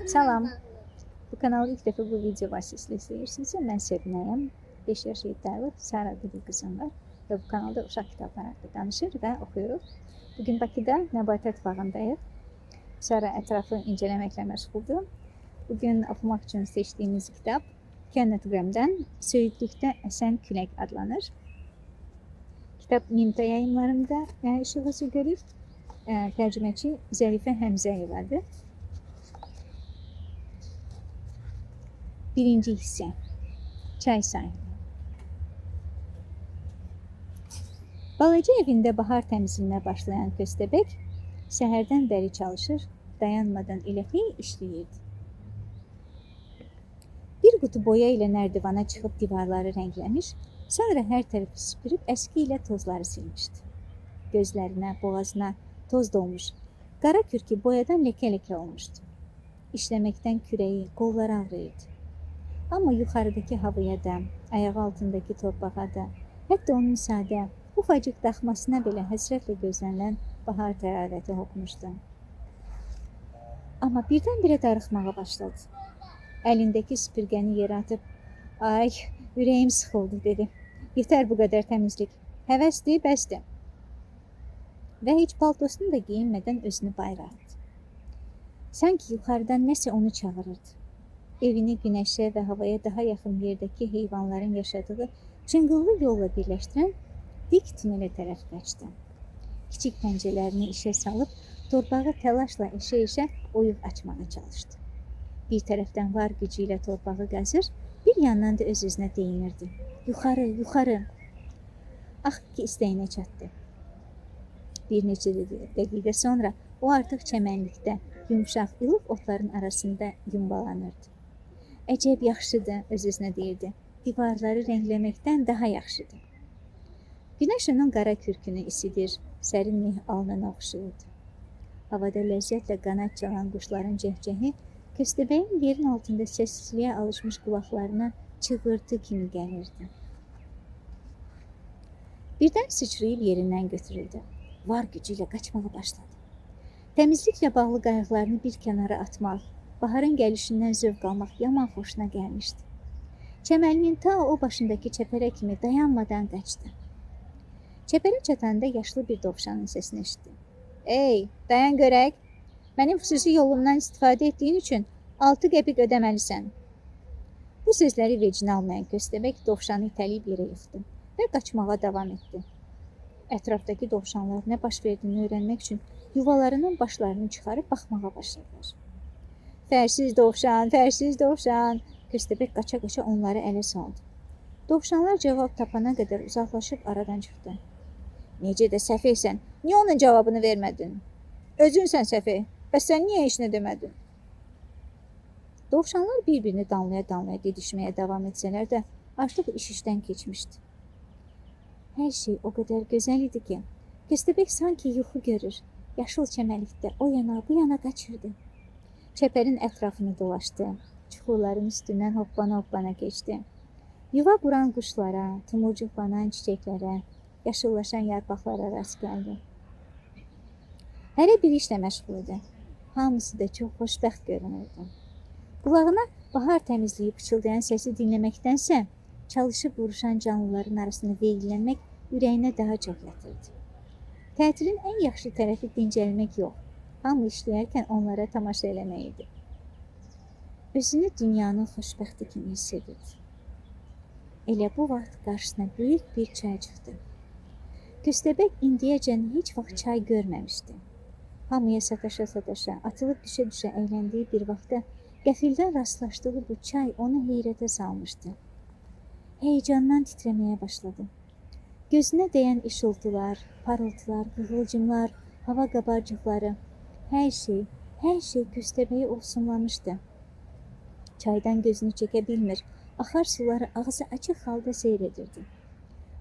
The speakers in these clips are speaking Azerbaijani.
Salam. Bu kanalı ilk dəfə bu video vasitəsilə izləyirsinizsə, mən Səbinəyəm. 5 yaş yeterli, Sara adlı bir qızım var və bu kanalda uşaq kitabları haqqında danışır və oxuyuruq. Bugün Bakıda Nəbatət bağındayıq. Sara ətrafı incələməklə məşğuldur. Bugün oxumaq üçün seçdiyimiz kitab Kenneth Graham'dan Söyüdlükdə Əsən Külək adlanır. Kitab Nimta yayınlarında işığı görür. Tərcüməçi Zərifə Həmzəyevadır. Birinci hissə. Çay sahili. Balaca evində bahar təmizliyinə başlayan Köstəbək səhərdən bəri çalışır, dayanmadan elə işləyirdi. Bir qutu boya ilə nərdivana çıxıb divarları rəngləmiş, sonra hər tərəfi süpürüb əski ilə tozları silmişdi. Gözlərinə, boğazına toz dolmuş, qara kürkü boyadan ləkə-ləkə olmuşdu. İşləməkdən kürəyi, qolları ağrıyırdı. Amma yuxarıdakı havaya da, ayağı altındakı torpağa da, hətta onun sadə, ufacıq daxmasına belə həsrətlə gözlənilən bahar tərarəti hopmuşdu. Amma birdən-birə darıxmağa başladı. Əlindəki süpürgəni yerə atıb, "Ay, ürəyim sıxıldı," dedi. "Yetər bu qədər təmizlik. Həvəsdir, bəsdir." Və heç paltosunu da geyinmədən özünü bayıra atdı. Sanki yuxarıdan nəsə onu çağırırdı. Evini günəşə və havaya daha yaxın yerdəki heyvanların yaşadığı çınqıllı yolla birləşdirən dik tunelə tərəf qaçdı. Kiçik pəncələrini işə salıb, torpağı təlaşla eşə-eşə oyuq açmağa çalışdı. Bir tərəfdən var gücü ilə torpağı qazır, bir yandan da öz-özünə deyinirdi. Yuxarı, yuxarı. Axır ki, istəyinə çatdı. Bir neçə dəqiqə sonra o artıq çəmənlikdə, yumşaq, ilıq otların arasında yumbalanırdı. Əcəb yaxşıdır, öz-özünə deyirdi. Divarları rəngləməkdən daha yaxşıdır. Günəş onun qara kürkünü isidir, sərin meh alnına oxşuyurdu. Havada ləzzətlə qanad çalan quşların cəhcəhi Köstəbəyin yerin altında səssizliyə alışmış qulaqlarına çığırtı kimi gəlirdi. Birdən sıçrayıb yerindən götürüldü. Var gücü ilə qaçmağa başladı. Təmizliklə bağlı qayğılarını bir kənara atmaq, baharın gəlişindən zövq almaq yaman xoşuna gəlmişdi. Çəmənliyin ta o başındakı çəpərə kimi dayanmadan qaçdı. Çəpərə çatanda yaşlı bir dovşanın səsini eşitdi. "Ey, dayan görək. Mənim xüsusi yolumdan istifadə etdiyin üçün 6 qəpik ödəməlisən." Bu sözləri vecinə almayan Köstəbək dovşanı itələyib yerə yıxdı və qaçmağa davam etdi. Ətrafdakı dovşanlar nə baş verdiyini öyrənmək üçün yuvalarının başlarını çıxarıb baxmağa başladılar. "Fərsiz dovşan, fərsiz dovşan," Köstəbək qaça-qaça onları ələ saldı. Dovşanlar cavab tapana qədər uzaqlaşıb aradan çıxdı. "Necə də səfehsən, niyə onun cavabını vermədin? Özünsən səfeh, bəs sən niyə heç nə demədin?" Dovşanlar bir-birini danlaya-danlaya didişməyə davam etsələr də artıq iş işdən keçmişdi. Hər şey o qədər gözəl idi ki, Köstəbək sanki yuxu görür, yaşıl çəmənlikdə o yana, bu yana qaçırdı. Çəpərin ətrafını dolaşdı, çuxurların üstündən hoppana-hoppana keçdi. Yuva quran quşlara, tumurcuqlanan çiçəklərə, yaşıllaşan yarpaqlara rast gəldi. Hərə bir işlə məşğul idi. Hamısı da çox xoşbəxt görünürdü. Qulağına bahar təmizliyi pıçıldayan səsi dinləməkdənsə, çalışıb vuruşan canlıların arasında veylənmək ürəyinə daha çox yatırdı. Tətilin ən yaxşı tərəfi dincəlmək yox, hamı işləyərkən onlara tamaşa eləmək idi. Özünü dünyanın xoşbəxti kimi hiss edirdi. Elə bu vaxt qarşısına böyük bir çay çıxdı. Köstəbək indiyəcən heç vaxt çay görməmişdi. Hamıya sataşa-sataşa, atılıb düşə-düşə əyləndiyi bir vaxtda qəfildən rastlaşdığı bu çay onu heyrətə salmışdı. Heyecandan titrəməyə başladı. Gözünə dəyən işıltılar, parıltılar, qığılcımlar, hava qabarcıqları, hər şey Köstəbəyi ovsunlamışdı. Çaydan gözünü çəkə bilmir, axar suları ağzı açıq halda seyr edirdi.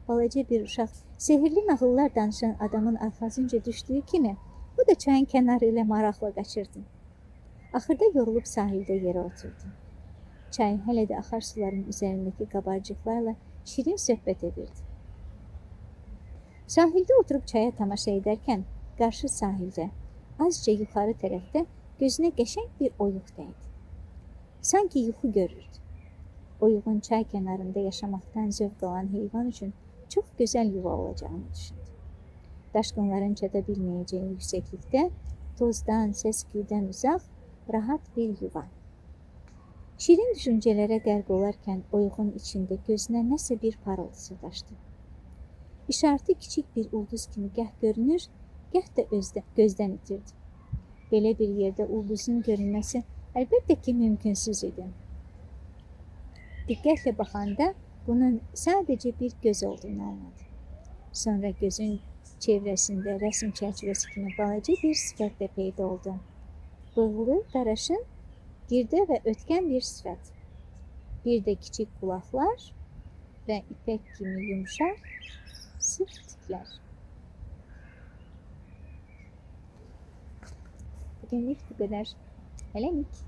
Balaca bir uşaq sehirli nağıllar danışan adamın arxasınca düşdüyü kimi, bu da çayın kənarı ilə maraqla qaçırdı. Axırda yorulub sahildə yerə oturdu. Çay hələ də axar suların üzərindəki qabarcıqlarla şirin söhbət edirdi. Sahildə oturub çaya tamaşa edərkən qarşı sahildə, azca yuxarı tərəfdə gözünə qəşəng bir oyuq dəydi. Sanki yuxu görürdü. Oyuğun çay kənarında yaşamaqdan zövq alan heyvan üçün çox gözəl yuva olacağını düşündü. Daşqınların çata bilməyəcəyi yüksəklikdə, tozdan, səs-küydən uzaq, rahat bir yuva. Şirin düşüncələrə qərq olarkən oyuğun içində gözünə nəsə bir parıltı sataşdı. İşartı kiçik bir ulduz kimi gəh görünür, gəh də gözdən itirdi. Belə bir yerdə ulduzun görünməsi əlbəttə ki, mümkünsüz idi. Diqqətlə baxanda bunun sadəcə bir göz olduğunu anladı. Sonra gözün çevrəsində rəsm çərçivəsi kimi balaca bir sifət də peyda oldu. Bığlı, qaraşın, girdə və ötkən bir sifət. Bir də kiçik qulaqlar və ipək kimi yumşaq, sıx tüklər. Bugünlük bu qədər. Hələlik.